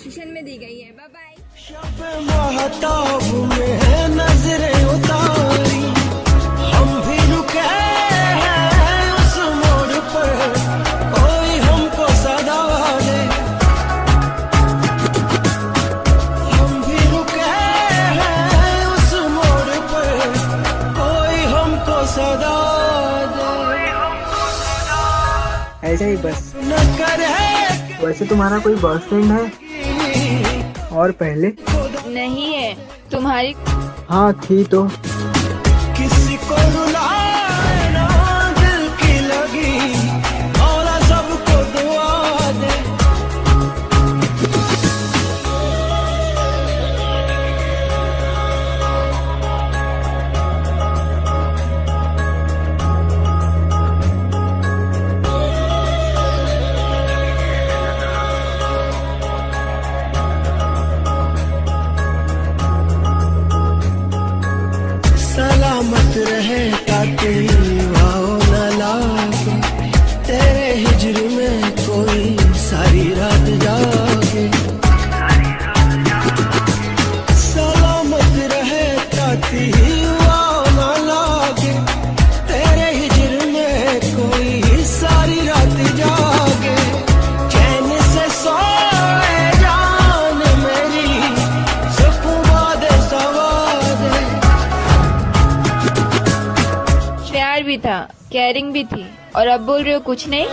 Description में दी गई है। Bye bye. नजरें उतारी हम भी रुके हैं उस मोड़ पर, कोई हमको सदा दे। हम भी रुके हैं उस मोड़ पर, कोई हमको सदा दे। ऐसे ही बस। न करे वैसे तुम्हारा कोई बॉयफ्रेंड है? और पहले? नहीं है। तुम्हारी? हाँ थी तो। किसी को रुलाए ना दिल की लगी, मौला सबको दुआ दे। सलामत रहे ताकि वाओ न लागे, तेरे हिजर में कोई सारी रात जागे। सलामत रहे ताकि वाओ न लागे, तेरे हिजर में कोई सारी रात जागे। चैन से सोए जान मेरी, सुकून दे सवाद। प्यार भी था, केयरिंग भी थी, और अब बोल रहे हो कुछ नहीं।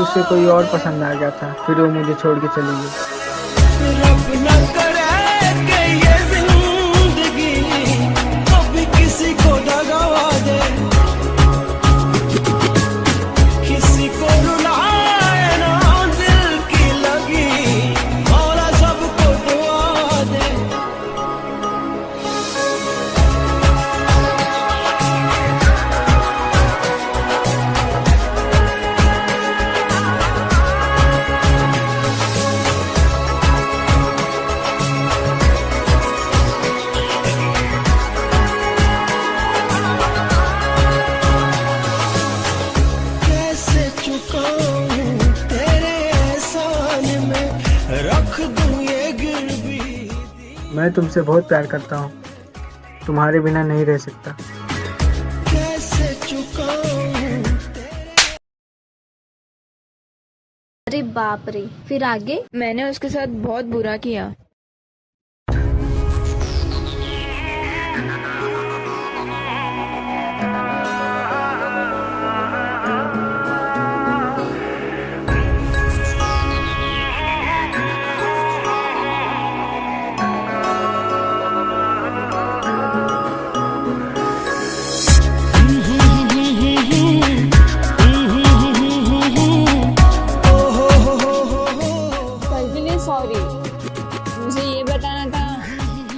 उससे कोई और पसंद आ गया था, फिर वो मुझे छोड़ के चली गई। रब न करे कि ये जिंदगी कभी किसी को दगा दे, किसी को रुलाए ना दिल की लगी, मौला सबको दुआ दे। कैसे चुकाऊं तेरे एहसान में, रख दूं ये गिरवी। मैं तुमसे बहुत प्यार करता हूँ, तुम्हारे बिना नहीं रह सकता। कैसे चुकाऊं अरे बाप रे, फिर आगे? मैंने उसके साथ बहुत बुरा किया। सॉरी, मुझे ये बताना था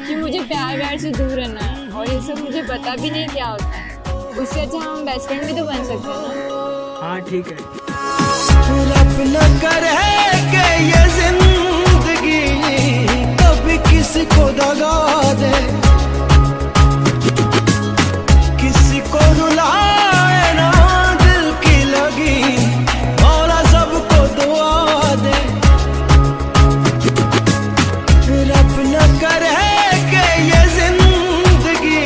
कि मुझे प्यार व्यार से दूर रहना है, और ये सब मुझे पता भी नहीं क्या होता है। उससे अच्छा हम बेस्ट फ्रेंड भी तो बन सकते हैं ना। हाँ ठीक है। रब न करे कि ये जिंदगी कभी किसी को दगा दे, किसी को रुलाए ना दिल की लगी, मौला सबको दुआ दे। रब न करे कि ये जिंदगी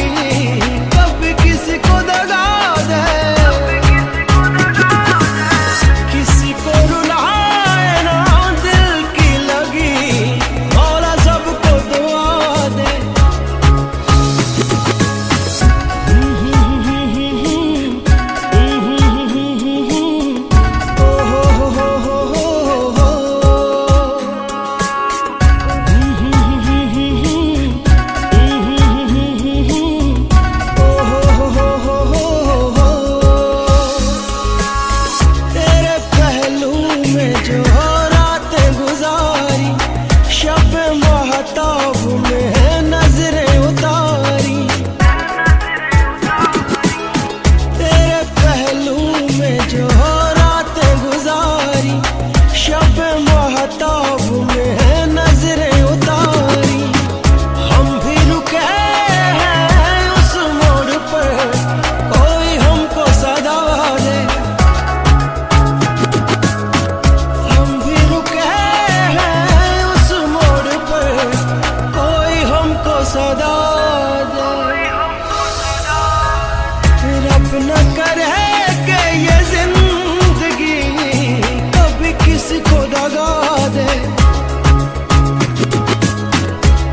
कभी किसी को दगा दे, किसी को रुलाए ना दिल की लगी, मौला सबको दुआ दे। तेरे पहलू में जो रातें गुजारी, शब महताब में नजरें उतारी। तेरे पहलू में जो रातें गुजारी, शब महताब में नजरें उतारी। हम भी रुके हैं उस मोड़ पर, कोई हमको सदा दे। हम भी रुके दगा दे,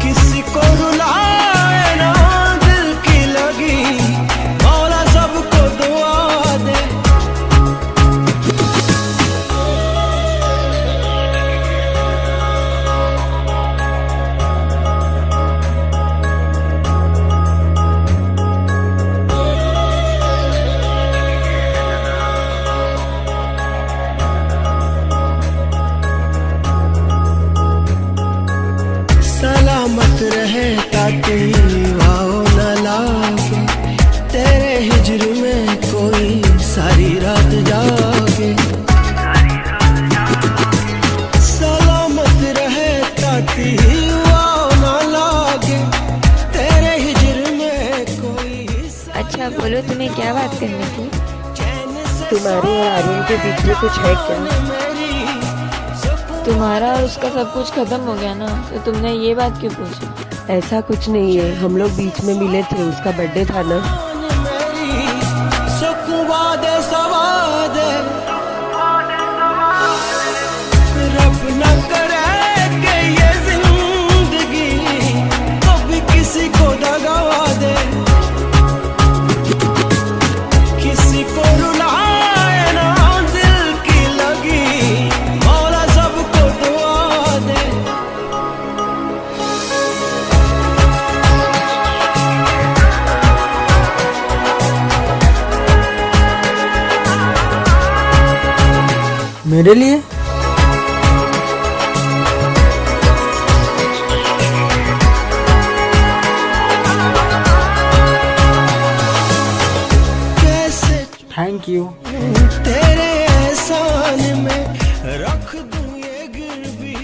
किसी को रुलाए ना दिल की लगी, मौला सबको दुआ दे। सलामत रहे ताकि वाओ न लागे, तेरे हिजर में कोई सारी रात जागे। सलामत रहे ताकि वाओ न लागे, तेरे हिजर में कोई अच्छा बोलो, तुम्हें क्या बात करनी थी? तुम्हारे और आर्यन के बीच में कुछ है क्या? तुम्हारा और उसका सब कुछ खत्म हो गया ना, तो तुमने ये बात क्यों पूछी? ऐसा कुछ नहीं है, हम लोग बीच में मिले थे, उसका बर्थडे था ना। सुखवादे सवादे रब न करे कि ये जिंदगी कभी किसी को दगा दे, किसी को रुलाए ना दिल की लगी, मौला सबको दुआ दे। मेरे लिए? कैसे थैंक यू। तेरे एहसान में रख दूं ये गिरवी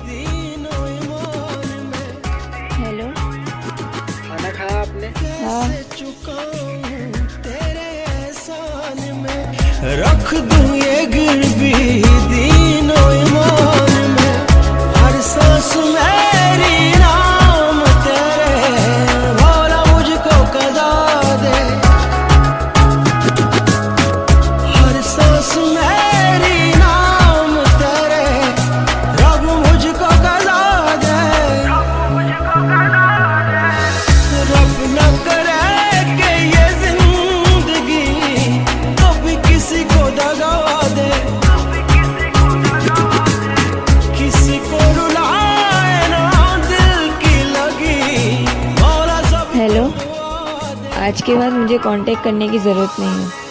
दीनो ईमान में, हेलो। खाना खाया आपने? हाँ। चुकाऊं तेरे एहसान में रख दूं ये गिरवी दीनो ईमान में। हर सांस मेरी नाम तेरे, मौला मुझको कदा दे। हर सांस मेरी नाम तेरे, रब मुझको कदा दे। रब न करे कि ये जिंदगी कभी किसी को दगा दे, किसी को रुलाए ना दिल की लगी, मौला सब हेलो। आज के बाद मुझे कांटेक्ट करने की ज़रूरत नहीं है।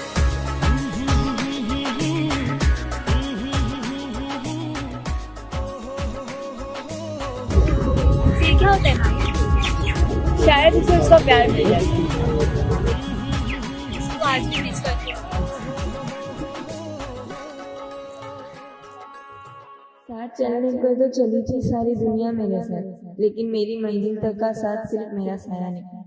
सीखा होता है ना, शायद उसे उसका प्यार मिल जाए। उसको आज भी मिस करती हूँ। साथ चलने को तो चली थी सारी दुनिया मेरे साथ, लेकिन मेरी मंजिल तक का साथ सिर्फ मेरा साया निकला।